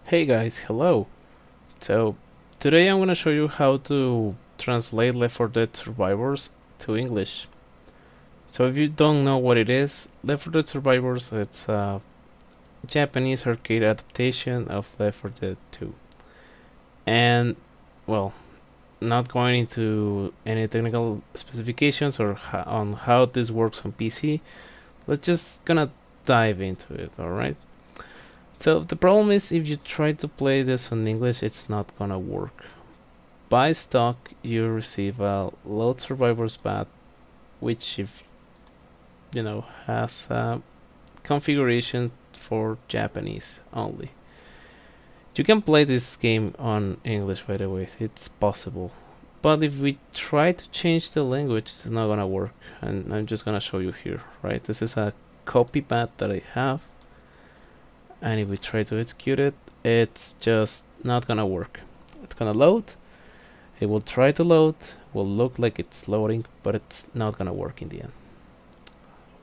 Hey guys, hello. So today I'm gonna show you how to translate Left 4 Dead Survivors to English. So if you don't know what it is, Left 4 Dead Survivors, it's a Japanese arcade adaptation of Left 4 Dead 2. And well, not going into any technical specifications or on how this works on PC, let's just gonna dive into it, alright? So the problem is if you try to play this on English, it's not gonna work. By stock, you receive a load survivors path, which if you know has a configuration for Japanese only. You can play this game on English, by the way, it's possible. But if we try to change the language, it's not gonna work. And I'm just gonna show you here, right? This is a copy path that I have. And if we try to execute it, it's just not gonna work. It's gonna load. It will try to load, will look like it's loading, but it's not gonna work in the end.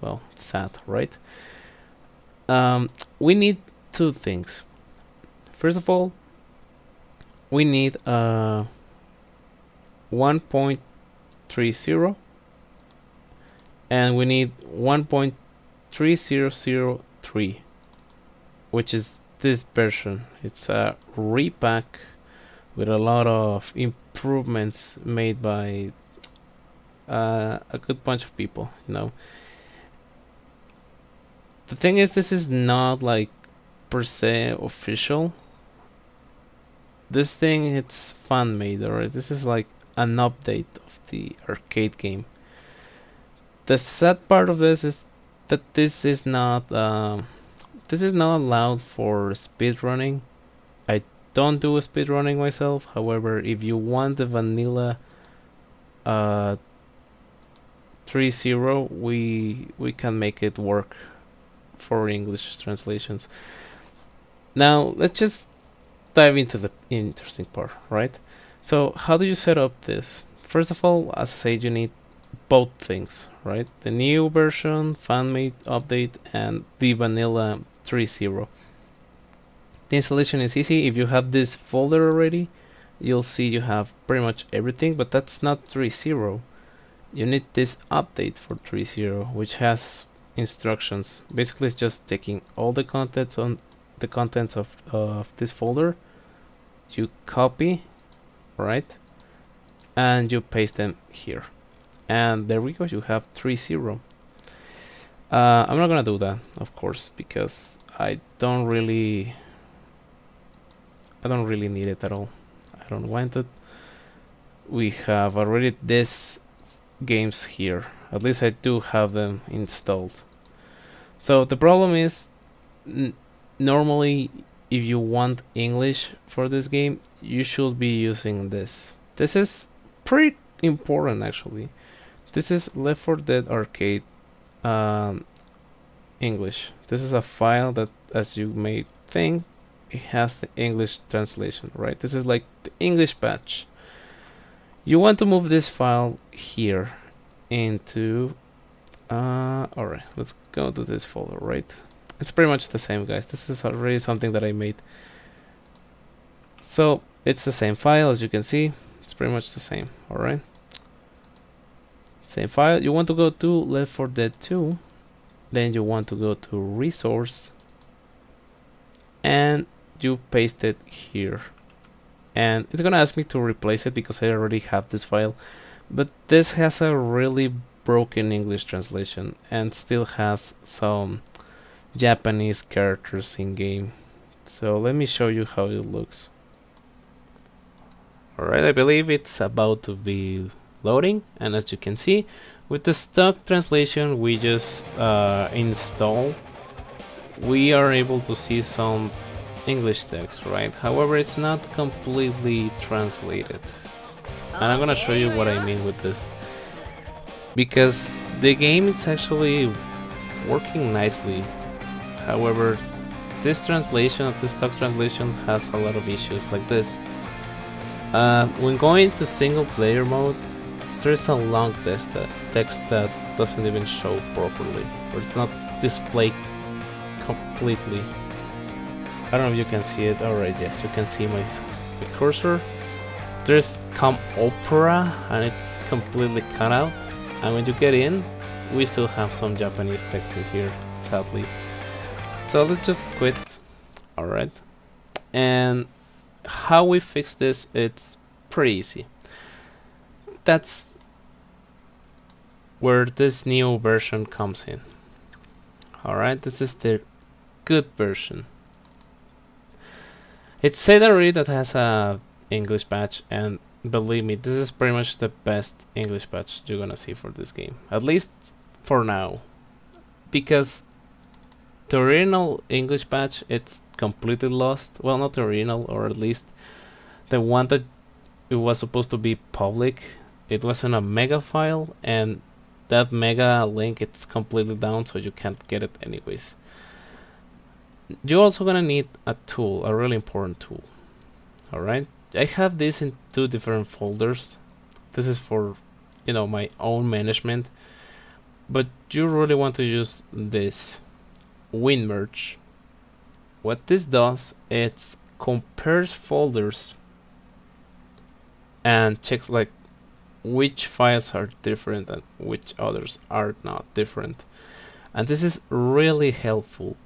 Well, sad, right? We need two things. First of all, we need 1.30 and we need 1.3003, which is this version. It's a repack with a lot of improvements made by a good bunch of people, you know. The thing is, this is not like per se official. This thing, it's fan made, alright? This is like an update of the arcade game. The sad part of this is that this is not allowed for speedrunning. I don't do speedrunning myself. However, if you want the vanilla 3.0, we can make it work for English translations. Now let's just dive into the interesting part, right? So how do you set up this? First of all, as I said, you need both things, right? The new version, fan-made update, and the vanilla 3.0. The installation is easy. If you have this folder already, you'll see you have pretty much everything, but that's not 3.0. You need this update for 3.0, which has instructions. Basically, it's just taking all the contents of this folder, you copy, right, and you paste them here, and there we go. You have 3.0. I'm not gonna do that, of course, because I don't really need it at all. I don't want it. We have already these games here. At least I do have them installed. So the problem is, normally if you want English for this game, you should be using this. This is pretty important, actually. This is Left 4 Dead Arcade English. This is a file that, as you may think, it has the English translation, right? This is like the English patch. You want to move this file here into alright, let's go to this folder, right? It's pretty much the same, guys. This is already something that I made. So it's the same file, as you can see. It's pretty much the same, alright? Same file. You want to go to Left 4 Dead 2. Then you want to go to Resource. And you paste it here. And it's gonna ask me to replace it because I already have this file. But this has a really broken English translation and still has some Japanese characters in game. So let me show you how it looks. Alright, I believe it's about to be loading, and as you can see, with the stock translation we just install, we are able to see some English text, right? However, it's not completely translated. And I'm gonna show you what I mean with this. Because the game is actually working nicely. However, this translation, this stock translation, has a lot of issues like this. When going to single player mode, there's a long text that doesn't even show properly, or it's not displayed completely. I don't know if you can see it. Alright, yeah, you can see my cursor. There's Come Opera, and it's completely cut out. And when you get in, we still have some Japanese text in here, sadly. So let's just quit. Alright. And how we fix this, it's pretty easy. That's where this new version comes in. Alright, this is the good version. It's said already that has a English patch, and believe me, this is pretty much the best English patch you're gonna see for this game, at least for now, because the original English patch, it's completely lost. Well, not the original, or at least the one that it was supposed to be public. It was in a mega file, and that mega link, it's completely down, so you can't get it anyways. You're also gonna need a tool, a really important tool. Alright, I have this in 2 different folders. This is for, you know, my own management, but you really want to use this WinMerge. What this does, it compares folders and checks like which files are different and which others are not different. And this is really helpful.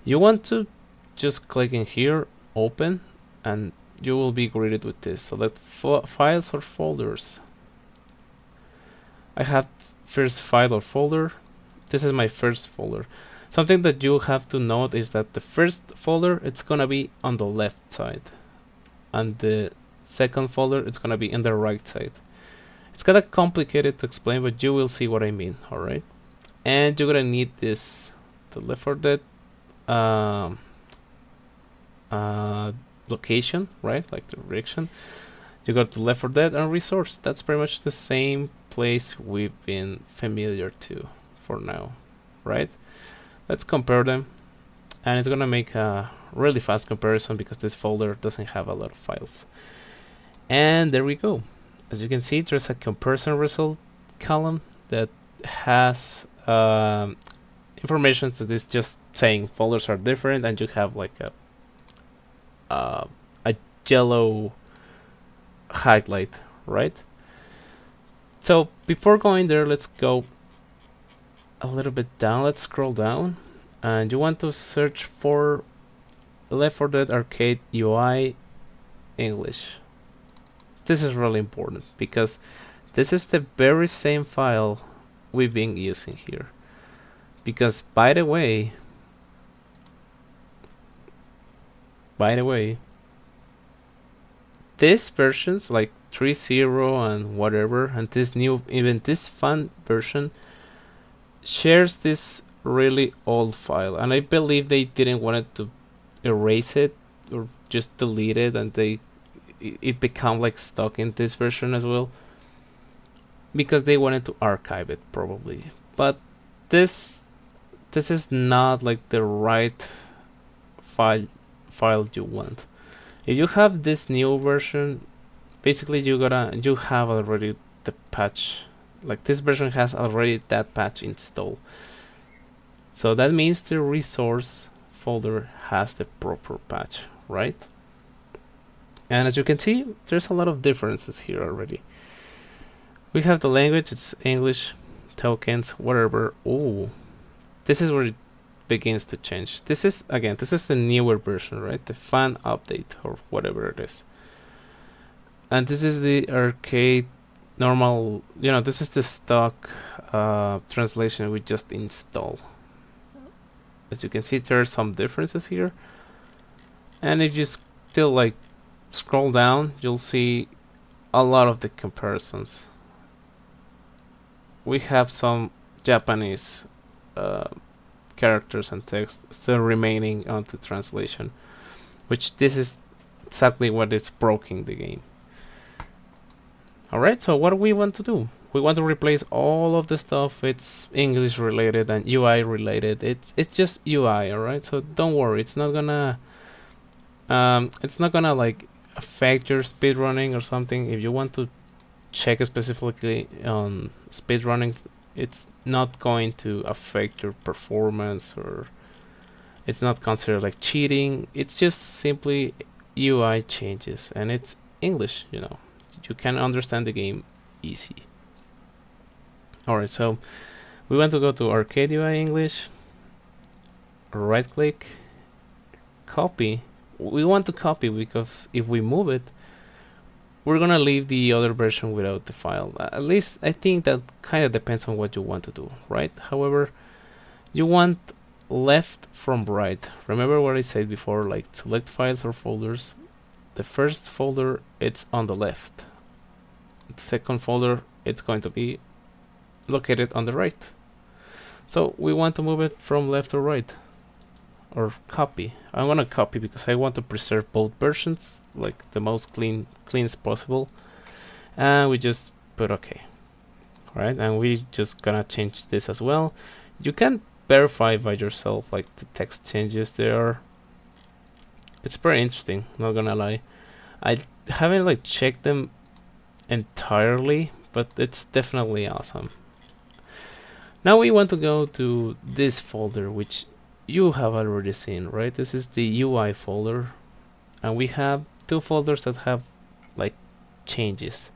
You want to just click in here, open, and you will be greeted with this. Select files or folders. I have first file or folder. This is my first folder. Something that you have to note is that the first folder, it's gonna be on the left side, and the second folder, it's gonna be in the right side. It's kind of complicated to explain, but you will see what I mean. Alright, and you're gonna need this, the Left 4 Dead location, right? Like the direction. You go to Left 4 Dead and resource. That's pretty much the same place we've been familiar to for now, right? Let's compare them, and it's gonna make a really fast comparison because this folder doesn't have a lot of files. And there we go. As you can see, there's a comparison result column that has information that is just saying folders are different, and you have like a yellow highlight, right? So before going there, let's go a little bit down. Let's scroll down, and you want to search for Left 4 Dead Arcade UI English. This is really important because this is the very same file we've been using here. Because by the way, these versions like 3.0 and whatever, and this new, even this fun version, shares this really old file, and I believe they didn't want to erase it or just delete it, and it become like stuck in this version as well because they wanted to archive it probably. But this is not like the right file you want. If you have this new version, basically you have already the patch, like this version has already that patch installed. So that means the resource folder has the proper patch, right? And as you can see, there's a lot of differences here already. We have the language, it's English, tokens, whatever. Oh, this is where it begins to change. This is the newer version, right? The fan update or whatever it is. And this is the arcade normal, you know, this is the stock translation we just installed. As you can see, there are some differences here. And if you still like scroll down, you'll see a lot of the comparisons. We have some Japanese characters and text still remaining on the translation, which this is exactly what is broken the game. Alright, so what do we want to do? We want to replace all of the stuff it's English related and UI related. It's just UI, alright? So don't worry, it's not gonna like affect your speedrunning or something. If you want to check specifically on speedrunning, it's not going to affect your performance or It's not considered like cheating. It's just simply UI changes, and it's English. You can understand the game easy. Alright, so we want to go to Arcade UI English, right click, copy. We want to copy because if we move it, we're gonna leave the other version without the file. At least I think that kind of depends on what you want to do, right? However, you want left from right. Remember what I said before, like select files or folders. The first folder, it's on the left. The second folder, it's going to be located on the right. So we want to move it from left to right, or copy. I want to copy because I want to preserve both versions, like the most clean as possible. And we just put OK. Alright, and we just gonna change this as well. You can verify by yourself, like the text changes there. It's pretty interesting, not gonna lie. I haven't like checked them entirely, but it's definitely awesome. Now we want to go to this folder, which you have already seen, right? This is the UI folder, and we have two folders that have like changes.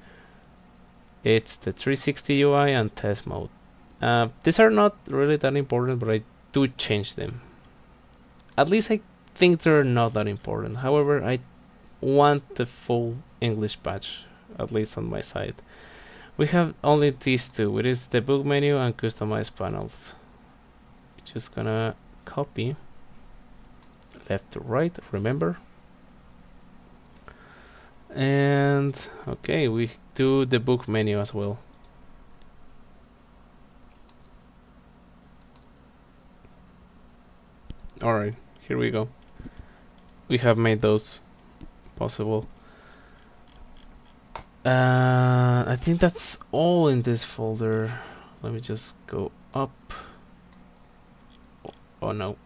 It's the 360 UI and test mode. These are not really that important, but I do change them. At least I think they're not that important. However, I want the full English patch, at least on my side. We have only these two, which is the book menu and customize panels. Just gonna copy left to right, remember. And okay, we do the book menu as well. Alright, here we go. We have made those possible. I think that's all in this folder. Let me just go up. Oh no.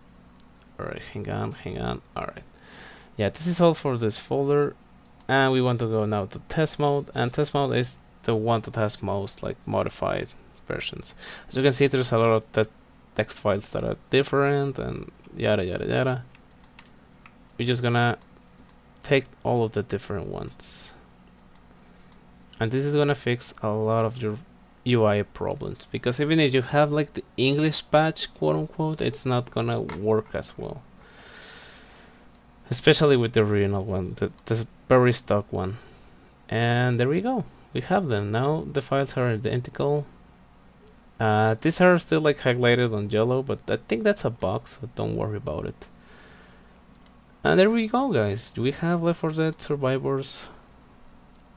Alright, hang on. Alright. Yeah, this is all for this folder. And we want to go now to test mode. And test mode is the one that has most like modified versions. As you can see, there's a lot of text files that are different and yada yada yada. We're just gonna take all of the different ones. And this is gonna fix a lot of your UI problems, because even if you have like the English patch, quote unquote, it's not gonna work as well. Especially with the original one, the very stock one. And there we go. We have them. Now the files are identical. These are still like highlighted on yellow, but I think that's a bug, so don't worry about it. And there we go, guys. We have Left 4 Dead Survivors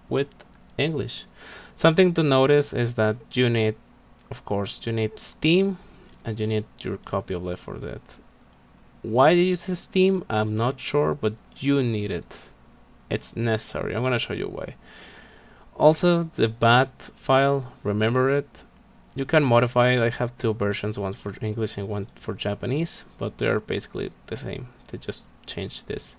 with English. Something to notice is that you need, of course, you need Steam and you need your copy of Left 4 Dead. Why do you use Steam? I'm not sure, but you need it. It's necessary. I'm gonna show you why. Also, the bat file, remember it. You can modify it. I have two versions, one for English and one for Japanese, but they're basically the same. They just change this.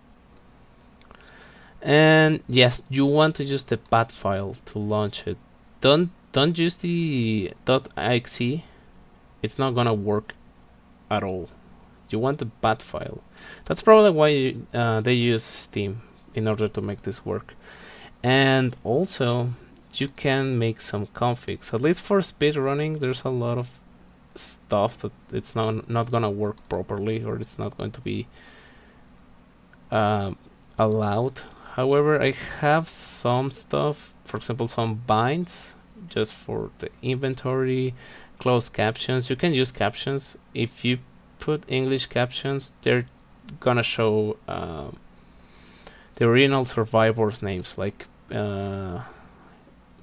And yes, you want to use the bat file to launch it. Don't use the .exe. It's not gonna work at all. You want the bat file. That's probably why they use Steam in order to make this work. And also, you can make some configs. At least for speedrunning, there's a lot of stuff that it's not gonna work properly, or it's not going to be allowed. However, I have some stuff, for example, some binds just for the inventory, closed captions. You can use captions. If you put English captions, they're gonna show the original survivors' names, like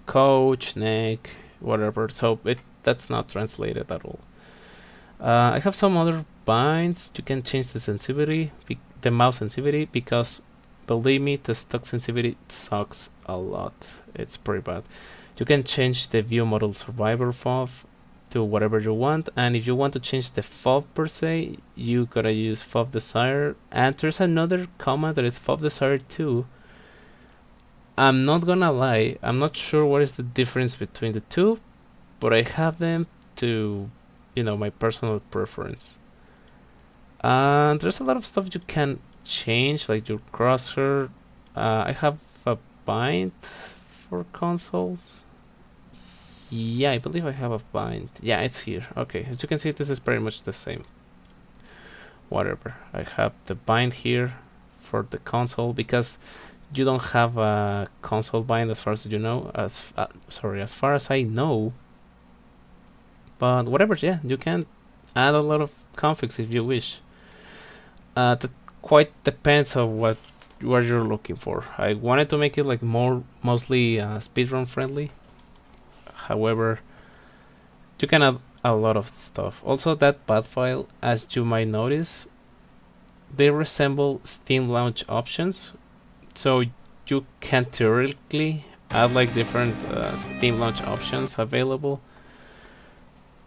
Coach, Nick, whatever. So that's not translated at all. I have some other binds. You can change the sensitivity, the mouse sensitivity, because believe me, the stock sensitivity sucks a lot. It's pretty bad. You can change the view model survivor FOV to whatever you want, and if you want to change the FOV per se, you gotta use FOV desire. And there's another command that is FOV desire too. I'm not gonna lie, I'm not sure what is the difference between the two, but I have them to, my personal preference. And there's a lot of stuff you can change, like your crosshair. I have a bind for consoles. Yeah, I believe I have a bind. Yeah, it's here. Okay, as you can see, this is pretty much the same. Whatever. I have the bind here for the console because you don't have a console bind as far as you know. As far as I know. But whatever, yeah, you can add a lot of configs if you wish. That quite depends on what you're looking for. I wanted to make it like mostly speedrun friendly. However, you can add a lot of stuff. Also, that path file, as you might notice, they resemble Steam launch options. So you can theoretically add like different Steam launch options available.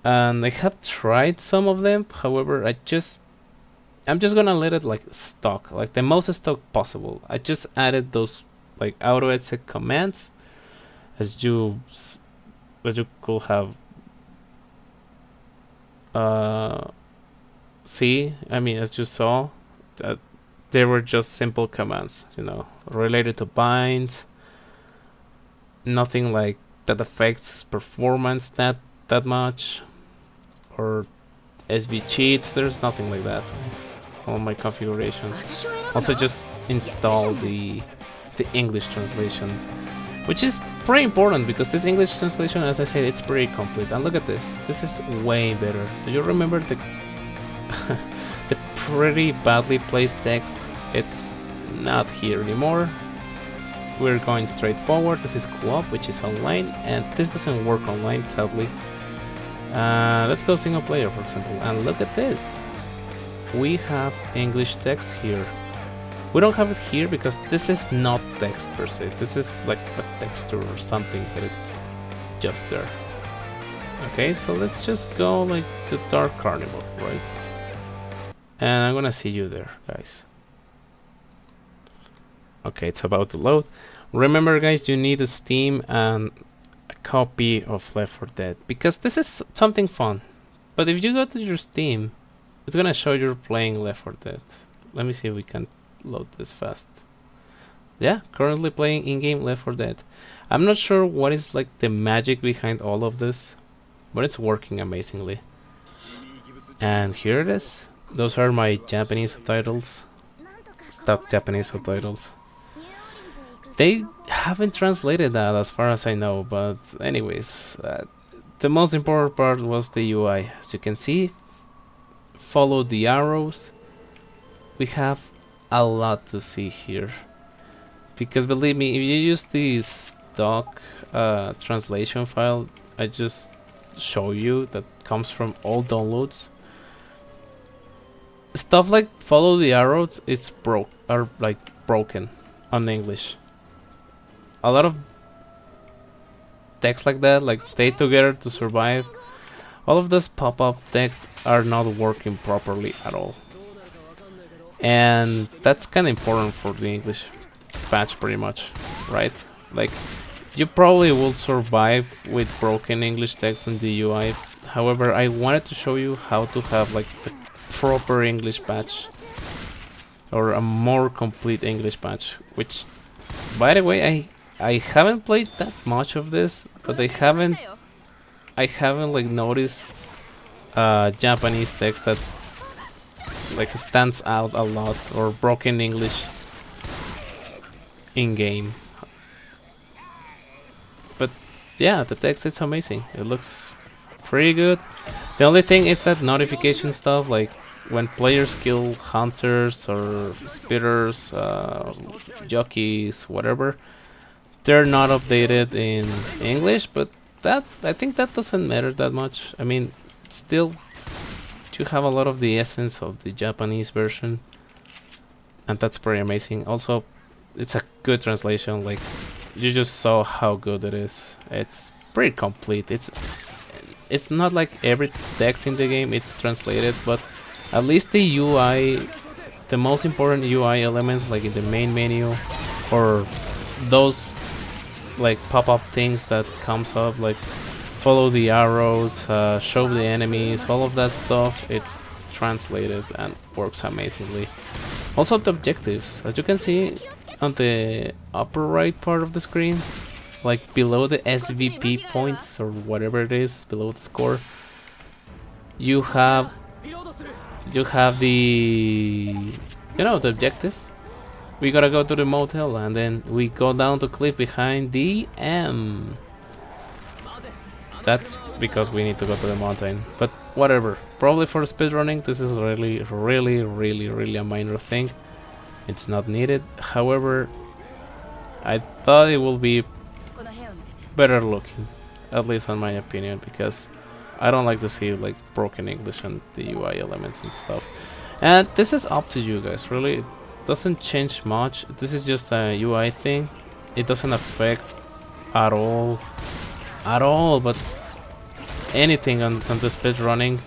And I have tried some of them. However, I'm just gonna let it like stock, like the most stock possible. I just added those like auto exec commands, as you could have see. I mean, as you saw, that they were just simple commands, you know, related to binds. Nothing like that affects performance that much, or SV cheats. There's nothing like that on my configurations. Also, just install the English translation, which is pretty important because this English translation, as I said, it's pretty complete. And look at this. This is way better. Do you remember the the pretty badly placed text? It's not here anymore. We're going straight forward. This is co-op, which is online, and this doesn't work online, sadly. Let's go single player, for example, and look at this. We have English text here. We don't have it here because this is not text per se. This is like a texture or something that it's just there. Okay, so let's just go like to Dark Carnival, right? And I'm gonna see you there, guys. Okay, it's about to load. Remember, guys, you need a Steam and a copy of Left 4 Dead because this is something fun. But if you go to your Steam, it's gonna show you're playing Left 4 Dead. Let me see if we can load this fast. Yeah, currently playing in-game Left 4 Dead. I'm not sure what is like the magic behind all of this, but it's working amazingly. And here it is. Those are my Japanese subtitles, stock Japanese subtitles. They haven't translated that as far as I know, but anyways, the most important part was the UI. As you can see, follow the arrows. We have a lot to see here, because believe me, if you use the stock translation file I just show you that comes from all downloads, stuff like follow the arrows, it's broken on English. A lot of text like that, like stay together to survive, all of this pop-up text are not working properly at all. And that's kind of important for the English patch, pretty much, right? Like, you probably will survive with broken English text in the UI. However, I wanted to show you how to have like the proper English patch, or a more complete English patch. Which, by the way, I haven't played that much of this, but I haven't like noticed Japanese text that like stands out a lot, or broken English in game. But yeah, the text is amazing. It looks pretty good. The only thing is that notification stuff, like when players kill hunters or speeders, jockeys, whatever, they're not updated in English. But that, I think that doesn't matter that much. I mean, still, you have a lot of the essence of the Japanese version, and that's pretty amazing. Also, it's a good translation. Like, you just saw how good it is. It's pretty complete. It's not like every text in the game it's translated, but at least the UI, the most important UI elements, like in the main menu, or those like pop-up things that comes up, like follow the arrows, show the enemies, all of that stuff, it's translated and works amazingly. Also the objectives, as you can see on the upper right part of the screen, like below the SVP points or whatever it is, below the score, you have the, you know, the objective. We gotta go to the motel and then we go down the cliff behind the M. That's because we need to go to the mountain, but whatever. Probably for speedrunning, this is really a minor thing. It's not needed. However, I thought it will be better looking, at least in my opinion, because I don't like to see like broken English and the UI elements and stuff. And this is up to you guys, really. It doesn't change much. This is just a UI thing. It doesn't affect at all, but anything on the speedrunning.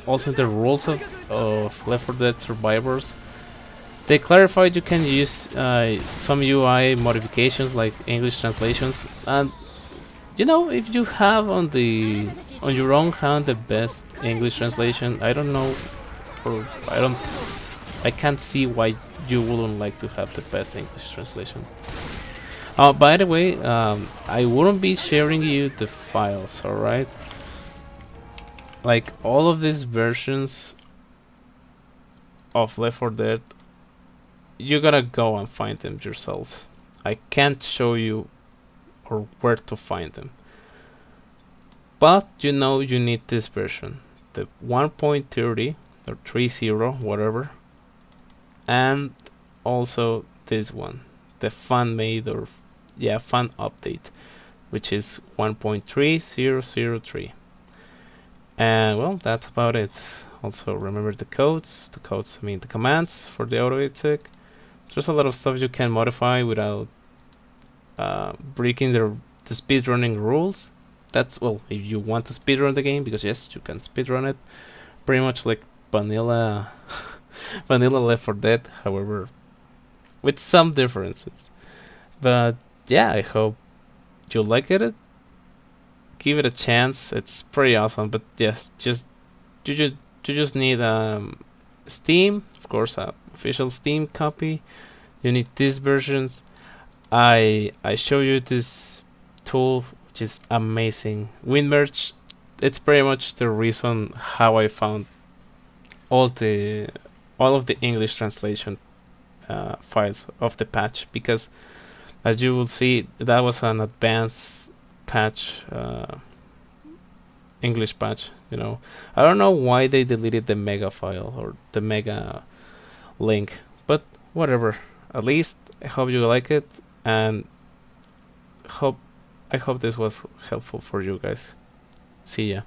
Also the rules of Left 4 Dead Survivors, they clarified you can use some UI modifications like English translations, and you know, if you have on your own hand the best English translation, I don't know, or I can't see why you wouldn't like to have the best English translation. By the way, I wouldn't be sharing you the files, alright? Like all of these versions of Left 4 Dead, you gotta go and find them yourselves. I can't show you or where to find them. But you know you need this version, the 1.30 or 30, whatever, and also this one, the fan made or fan update, which is 1.3003. And well, that's about it. Also remember the codes, I mean the commands for the auto tick. There's a lot of stuff you can modify without breaking the speedrunning rules. That's, well, if you want to speedrun the game, because yes, you can speedrun it. Pretty much like vanilla vanilla Left 4 Dead, however, with some differences. But yeah, I hope you like it. Give it a chance. It's pretty awesome. But yes, you just need Steam, of course, official Steam copy. You need these versions. I show you this tool, which is amazing. WinMerge. It's pretty much the reason how I found all of the English translation files of the patch, because as you will see, that was an advanced patch, English patch. You know, I don't know why they deleted the mega file or the mega link, but whatever. At least I hope you like it, and I hope this was helpful for you guys. See ya.